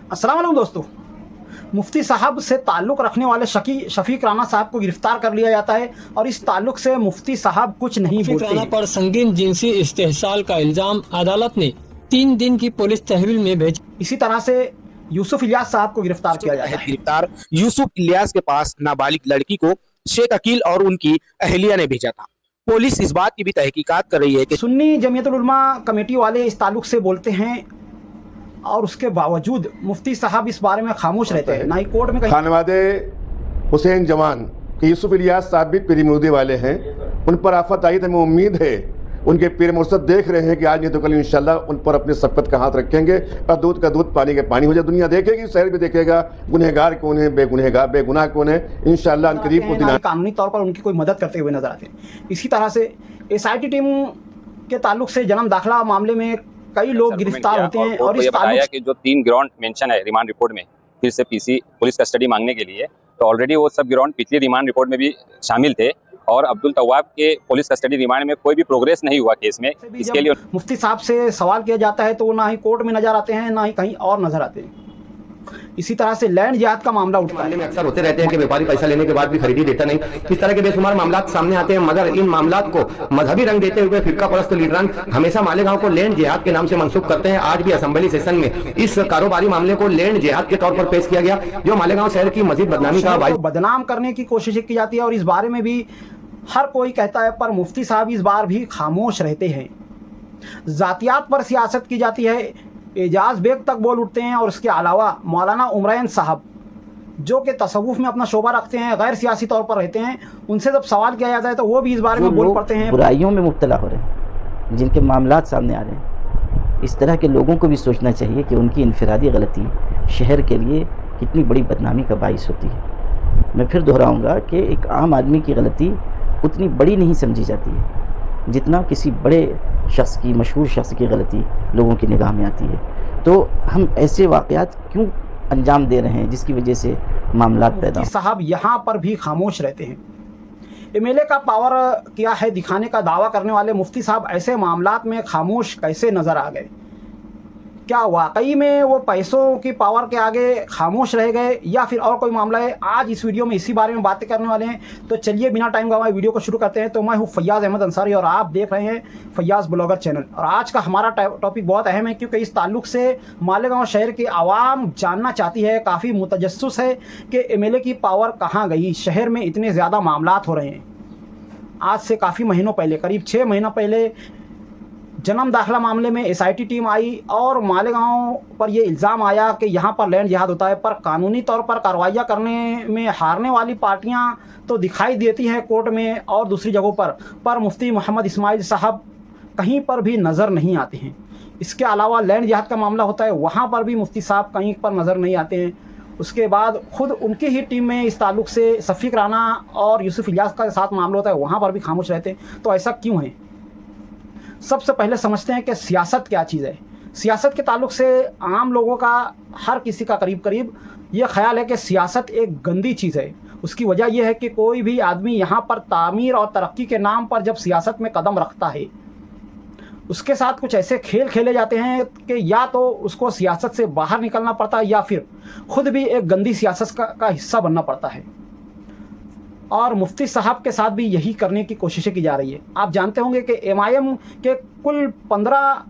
अस्सलाम वालेकुम दोस्तों। मुफ्ती साहब से ताल्लुक़ रखने वाले शफीक राना साहब को गिरफ्तार कर लिया जाता है और इस ताल्लुक़ से मुफ्ती साहब कुछ नहीं बोलते राना पर संगीन जिनसी इस्तेहसाल का इल्जाम अदालत ने 3 दिन की पुलिस तहवील में भेजा। इसी तरह से यूसुफ इलियास साहब को गिरफ्तार किया जाता है। गिरफ्तार यूसुफ इलियास के पास नाबालिग लड़की को शेख अकील और उनकी अहलिया ने भेजा था। पुलिस इस बात की भी तहकीकात कर रही है कि सुन्नी जमीयतुल उलमा कमेटी वाले इस ताल्लुक़ से बोलते हैं और उसके बावजूद मुफ्ती साहब इस बारे में खामोश रहते हैं। ना ही कोर्ट में खानवादे हुसैन जवान के यूसुफ इलियास साहब भी पीर मुर्दे वाले हैं। उन पर आफत आई तो हमें उम्मीद है उनके पीर मुर्शद देख रहे हैं कि आज नहीं तो कल इंशाल्लाह उन पर अपने सबकत का हाथ रखेंगे और दूध का दूध पानी का पानी हो जाए। दुनिया देखेगी, शहर भी देखेगा गुनहगार कौन है, बेगुनाह कौन है। इंशाल्लाह करीब को दिन कानूनी तौर पर उनकी कोई मदद करते हुए नजर आते हैं। इसी तरह से SIT टीम के ताल्लुक से जन्म दाखिला मामले में कई लोग गिरफ्तार होते हैं और इस बताया कि जो 3 गिरौंड मेंशन है रिमांड रिपोर्ट में फिर से PC पुलिस कस्टडी मांगने के लिए, तो ऑलरेडी वो सब गिरौंड पिछली रिमांड रिपोर्ट में भी शामिल थे और अब्दुल तवाब के पुलिस कस्टडी रिमांड में कोई भी प्रोग्रेस नहीं हुआ केस में। इसके लिए मुफ्ती साहब से सवाल किया जाता है तो वो ना ही कोर्ट में नजर आते हैं ना ही कहीं और नजर आते हैं। इसी तरह से लैंड जिहाद का मामला उठता है। अक्सर होते रहते हैं कि व्यापारी पैसा लेने के बाद भी खरीदी देता नहीं। इस तरह के बेशुमार मामलात सामने आते हैं, मगर इन मामलात को मजहबी रंग देते हुए फिरका परस्त लीडरान हमेशा मालेगांव को लैंड जिहाद के नाम से मंसूब करते हैं। आज भी असेंबली सेशन में इस कारोबारी मामले को लैंड जिहाद के तौर पर पेश किया गया, जो मालेगांव शहर की मजीद बदनामी का बदनाम करने की कोशिश की जाती है और इस बारे में भी हर कोई कहता है, पर मुफ्ती साहब इस बार भी खामोश रहते हैं। जातियात पर सियासत की जाती है, एजाज बेग तक बोल उठते हैं और इसके अलावा मौलाना उमरैन साहब जो कि तसव्वुफ में अपना शोबा रखते हैं, गैर सियासी तौर पर रहते हैं, उनसे जब सवाल किया जाता है तो वो भी इस बारे में बोल पड़ते हैं। बुराइयों में मुब्तला हो रहे हैं, जिनके मामलात सामने आ रहे हैं, इस तरह के लोगों को भी सोचना चाहिए कि उनकी इनफरादी गलती शहर के लिए कितनी बड़ी बदनामी का बाइस होती है। मैं फिर दोहराऊँगा कि एक आम आदमी की गलती उतनी बड़ी नहीं समझी जाती है जितना किसी बड़े शख्स की, मशहूर शख्स की गलती लोगों की निगाह में आती है। तो हम ऐसे वाक़यात क्यों अंजाम दे रहे हैं जिसकी वजह से मामलात पैदा हो। साहब यहाँ पर भी खामोश रहते हैं। MLA का पावर क्या है दिखाने का दावा करने वाले मुफ्ती साहब ऐसे मामलात में खामोश कैसे नज़र आ गए? क्या वाकई में वो पैसों की पावर के आगे खामोश रह गए या फिर और कोई मामला है? आज इस वीडियो में इसी बारे में बातें करने वाले हैं। तो चलिए बिना टाइम गवाए वीडियो को शुरू करते हैं। तो मैं हूँ फैयाज़ अहमद अंसारी और आप देख रहे हैं फैयाज़ ब्लॉगर चैनल। और आज का हमारा टॉपिक बहुत अहम है क्योंकि इस ताल्लुक से मालेगांव शहर की आवाम जानना चाहती है, काफ़ी मुतजस्सुस है कि MLA की पावर कहाँ गई। शहर में इतने ज़्यादा मामलात हो रहे हैं। आज से काफ़ी महीनों पहले, करीब 6 महीना पहले जन्म दाखिला मामले में SIT टीम आई और मालेगांव पर यह इल्ज़ाम आया कि यहाँ पर लैंड जिहाद होता है, पर कानूनी तौर पर कार्रवाइयाँ करने में हारने वाली पार्टियाँ तो दिखाई देती हैं कोर्ट में और दूसरी जगहों पर मुफ्ती मोहम्मद इस्माइल साहब कहीं पर भी नज़र नहीं आते हैं। इसके अलावा लैंड जिहाद का मामला होता है, वहाँ पर भी मुफ्ती साहब कहीं पर नज़र नहीं आते हैं। उसके बाद खुद उनकी ही टीम में इस ताल्लुक से शफीक राना और यूसुफ इलियास का साथ मामला होता है, वहाँ पर भी खामोश रहते हैं। तो ऐसा क्यों है? सबसे पहले समझते हैं कि सियासत क्या चीज़ है। सियासत के ताल्लुक से आम लोगों का, हर किसी का करीब ये ख्याल है कि सियासत एक गंदी चीज़ है। उसकी वजह यह है कि कोई भी आदमी यहाँ पर तामीर और तरक्की के नाम पर जब सियासत में कदम रखता है, उसके साथ कुछ ऐसे खेल खेले जाते हैं कि या तो उसको सियासत से बाहर निकलना पड़ता है या फिर खुद भी एक गंदी सियासत का हिस्सा बनना पड़ता है। और मुफ्ती साहब के साथ भी यही करने की कोशिशें की जा रही है। आप जानते होंगे कि MIM के कुल 15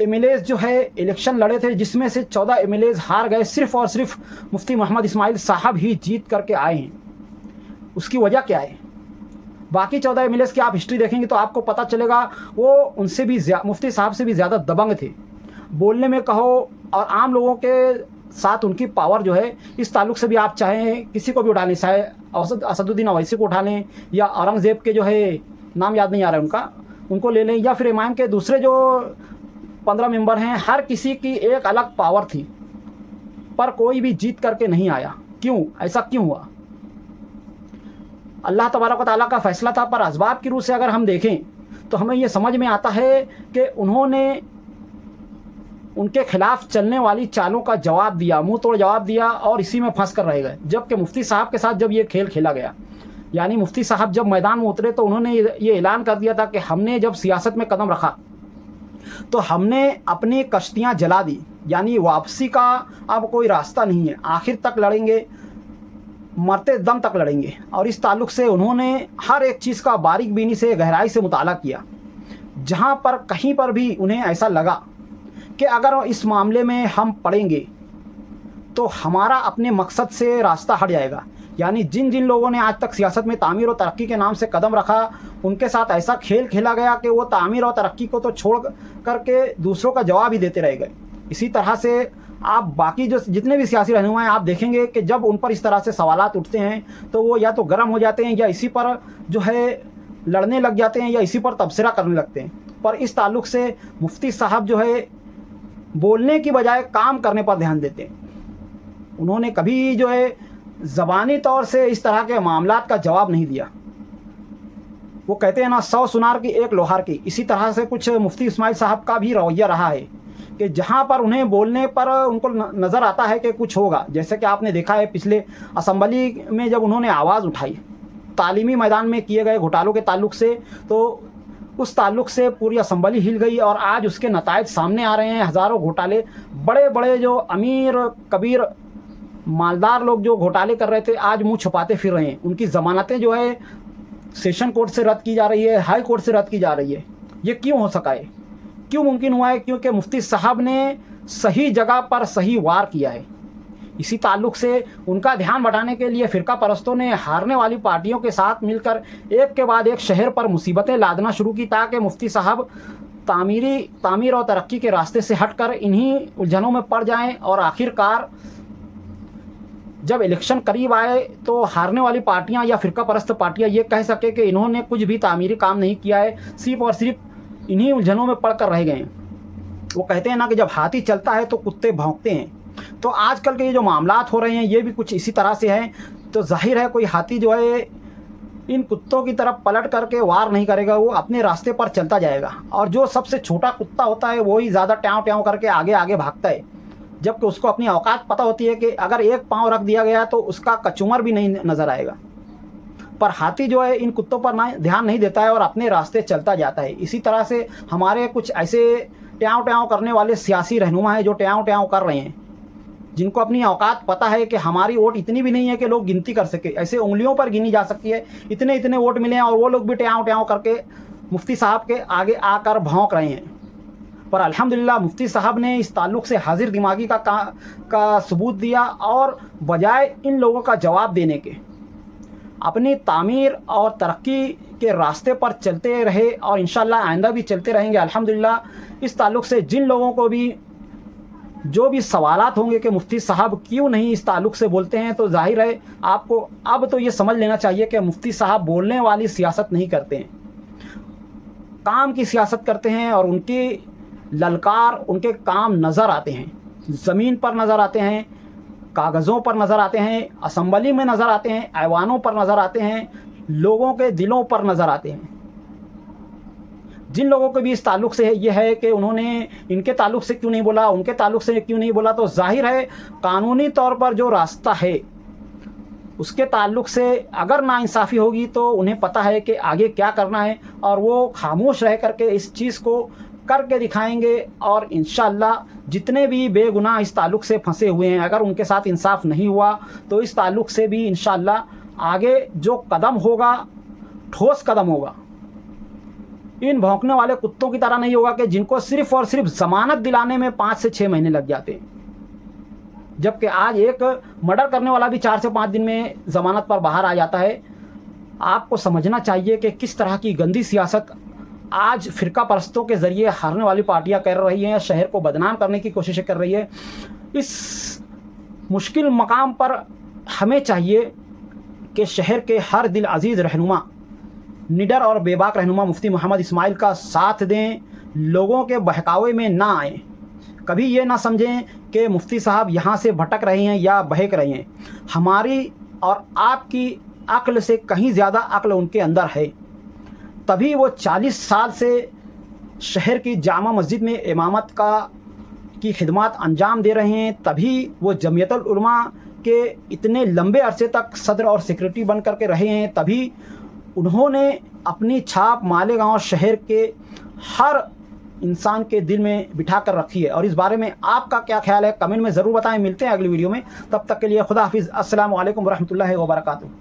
MLAs जो है इलेक्शन लड़े थे, जिसमें से 14 MLAs हार गए। सिर्फ़ और सिर्फ मुफ्ती मोहम्मद इस्माइल साहब ही जीत करके आए हैं। उसकी वजह क्या है? बाकी 14 MLAs की आप हिस्ट्री देखेंगे तो आपको पता चलेगा वो उनसे भी मुफ्ती साहब से भी ज़्यादा दबंग थे। बोलने में कहो और आम लोगों के साथ उनकी पावर जो है, इस ताल्लुक से भी आप चाहें किसी को भी उठा लें, चाहे असदुद्दीन अवैसी को उठा लें या औरंगज़ेब के जो है नाम याद नहीं आ रहा है उनका, उनको ले लें, या फिर MIM के दूसरे जो 15 मेंबर हैं, हर किसी की एक अलग पावर थी, पर कोई भी जीत करके नहीं आया। क्यों? ऐसा क्यों हुआ? अल्लाह तबारक व तआला का फ़ैसला था, पर असबाब की रूह से अगर हम देखें तो हमें ये समझ में आता है कि उन्होंने उनके खिलाफ चलने वाली चालों का जवाब दिया, मुंह तोड़ जवाब दिया और इसी में फंस कर रह गए। जबकि मुफ्ती साहब के साथ जब ये खेल खेला गया, यानी मुफ्ती साहब जब मैदान में उतरे तो उन्होंने ये ऐलान कर दिया था कि हमने जब सियासत में कदम रखा तो हमने अपनी कश्तियाँ जला दी, यानी वापसी का अब कोई रास्ता नहीं है, आखिर तक लड़ेंगे, मरते दम तक लड़ेंगे। और इस ताल्लुक़ से उन्होंने हर एक चीज़ का बारीक बीनी से गहराई से मुताला किया। जहाँ पर कहीं पर भी उन्हें ऐसा लगा कि अगर इस मामले में हम पड़ेंगे तो हमारा अपने मकसद से रास्ता हट जाएगा, यानी जिन जिन लोगों ने आज तक सियासत में तामीर और तरक्की के नाम से कदम रखा, उनके साथ ऐसा खेल खेला गया कि वो तामीर और तरक्की को तो छोड़ करके दूसरों का जवाब ही देते रह गए। इसी तरह से आप बाकी जो जितने भी सियासी रहनुमा हैं, आप देखेंगे कि जब उन पर इस तरह से सवालात उठते हैं तो वो या तो गर्म हो जाते हैं या इसी पर जो है लड़ने लग जाते हैं या इसी पर तबसरा करने लगते हैं। पर इस ताल्लुक़ से मुफ्ती साहब जो है बोलने की बजाय काम करने पर ध्यान देते हैं। उन्होंने कभी जो है ज़बानी तौर से इस तरह के मामलात का जवाब नहीं दिया। वो कहते हैं ना, 100 सुनार की एक लोहार की। इसी तरह से कुछ मुफ्ती इस्माइल साहब का भी रवैया रहा है कि जहाँ पर उन्हें बोलने पर उनको नज़र आता है कि कुछ होगा, जैसे कि आपने देखा है पिछले असम्बली में जब उन्होंने आवाज़ उठाई तालीमी मैदान में किए गए घोटालों के ताल्लुक़ से, तो उस ताल्लुक़ से पूरी असम्बली हिल गई और आज उसके नतायज सामने आ रहे हैं। हज़ारों घोटाले, बड़े बड़े जो अमीर कबीर मालदार लोग जो घोटाले कर रहे थे, आज मुंह छुपाते फिर रहे हैं। उनकी ज़मानतें जो है सेशन कोर्ट से रद्द की जा रही है, हाई कोर्ट से रद्द की जा रही है। ये क्यों हो सका है, क्यों मुमकिन हुआ है? क्योंकि मुफ्ती साहब ने सही जगह पर सही वार किया है। इसी ताल्लुक़ से उनका ध्यान बढ़ाने के लिए फ़िरका परस्तों ने हारने वाली पार्टियों के साथ मिलकर एक के बाद एक शहर पर मुसीबतें लादना शुरू की, ताकि मुफ्ती साहब तामीर और तरक्की के रास्ते से हटकर इन्हीं उलझनों में पड़ जाएं और आखिरकार जब इलेक्शन करीब आए तो हारने वाली पार्टियां या फ़िरका परस्त पार्टियां ये कह सके कि इन्होंने कुछ भी तामीरी काम नहीं किया है, सिर्फ और सिर्फ इन्हीं उलझनों में पड़कर रह गए। वो कहते हैं ना कि जब हाथी चलता है तो कुत्ते भौंकते हैं। तो आजकल के ये जो मामलात हो रहे हैं ये भी कुछ इसी तरह से हैं। तो जाहिर है कोई हाथी जो है इन कुत्तों की तरफ पलट करके वार नहीं करेगा, वो अपने रास्ते पर चलता जाएगा। और जो सबसे छोटा कुत्ता होता है वही ज़्यादा ट्याव ट्याव करके आगे आगे भागता है, जबकि उसको अपनी औकात पता होती है कि अगर एक पाँव रख दिया गया तो उसका कचूमर भी नहीं नज़र आएगा। पर हाथी जो है इन कुत्तों पर ना ध्यान नहीं देता है और अपने रास्ते चलता जाता है। इसी तरह से हमारे कुछ ऐसे ट्याव ट्याव करने वाले सियासी रहनुमा हैं जो ट्याव ट्याव कर रहे हैं, जिनको अपनी औकात पता है कि हमारी वोट इतनी भी नहीं है कि लोग गिनती कर सके, ऐसे उंगलियों पर गिनी जा सकती है, इतने इतने वोट मिले हैं और वो लोग भी ट्याव ट्याव करके मुफ्ती साहब के आगे आकर भौंक रहे हैं। पर अल्हम्दुलिल्लाह मुफ्ती साहब ने इस ताल्लुक़ से हाजिर दिमागी का सबूत दिया और बजाय इन लोगों का जवाब देने के अपनी तामीर और तरक्की के रास्ते पर चलते रहे और इंशाअल्लाह आइंदा भी चलते रहेंगे। अल्हम्दुलिल्लाह इस ताल्लुक़ से जिन लोगों को भी जो भी सवालात होंगे कि मुफ्ती साहब क्यों नहीं इस ताल्लुक़ से बोलते हैं, तो जाहिर है आपको अब तो ये समझ लेना चाहिए कि मुफ्ती साहब बोलने वाली सियासत नहीं करते हैं, काम की सियासत करते हैं। और उनकी ललकार, उनके काम नज़र आते हैं, ज़मीन पर नज़र आते हैं, कागज़ों पर नज़र आते हैं, असम्बली में नज़र आते हैं, ऐवानों पर नज़र आते हैं, लोगों के दिलों पर नज़र आते हैं। जिन लोगों को भी इस ताल्लुक़ से ये है कि उन्होंने इनके ताल्लुक़ से क्यों नहीं बोला, उनके ताल्लुक़ से क्यों नहीं बोला, तो जाहिर है कानूनी तौर पर जो रास्ता है उसके ताल्लुक़ से अगर नाइंसाफ़ी होगी तो उन्हें पता है कि आगे क्या करना है और वो खामोश रह करके इस चीज़ को करके दिखाएंगे। और इंशाअल्लाह जितने भी बेगुनाह इस ताल्लुक़ से फंसे हुए हैं, अगर उनके साथ इंसाफ नहीं हुआ तो इस ताल्लुक़ से भी इंशाअल्लाह आगे जो कदम होगा ठोस कदम होगा। इन भौंकने वाले कुत्तों की तरह नहीं होगा कि जिनको सिर्फ़ और सिर्फ ज़मानत दिलाने में 5 से 6 महीने लग जाते हैं, जबकि आज एक मर्डर करने वाला भी 4 से 5 दिन में ज़मानत पर बाहर आ जाता है। आपको समझना चाहिए कि किस तरह की गंदी सियासत आज फ़िरका परस्तों के ज़रिए हारने वाली पार्टियां कर रही हैं, शहर को बदनाम करने की कोशिश कर रही है। इस मुश्किल मकाम पर हमें चाहिए कि शहर के हर दिल अजीज़ रहनुमा, निडर और बेबाक रहनुमा मुफ्ती मोहम्मद इस्माइल का साथ दें, लोगों के बहकावे में ना आएँ। कभी ये ना समझें कि मुफ्ती साहब यहाँ से भटक रहे हैं या बहक रहे हैं। हमारी और आपकी अक्ल से कहीं ज़्यादा अक्ल उनके अंदर है, तभी वो 40 साल से शहर की जामा मस्जिद में इमामत की खिदमत अंजाम दे रहे हैं, तभी वो जमियतुल उलमा के इतने लंबे अरसे तक सदर और सेक्रेटरी बन करके रहे हैं, तभी उन्होंने अपनी छाप मालेगांव शहर के हर इंसान के दिल में बिठा कर रखी है। और इस बारे में आपका क्या ख्याल है कमेंट में ज़रूर बताएं। मिलते हैं अगली वीडियो में, तब तक के लिए खुदा हाफिज़। अस्सलामु अलैकुम वरहमतुल्लाहि वबरकातुहू।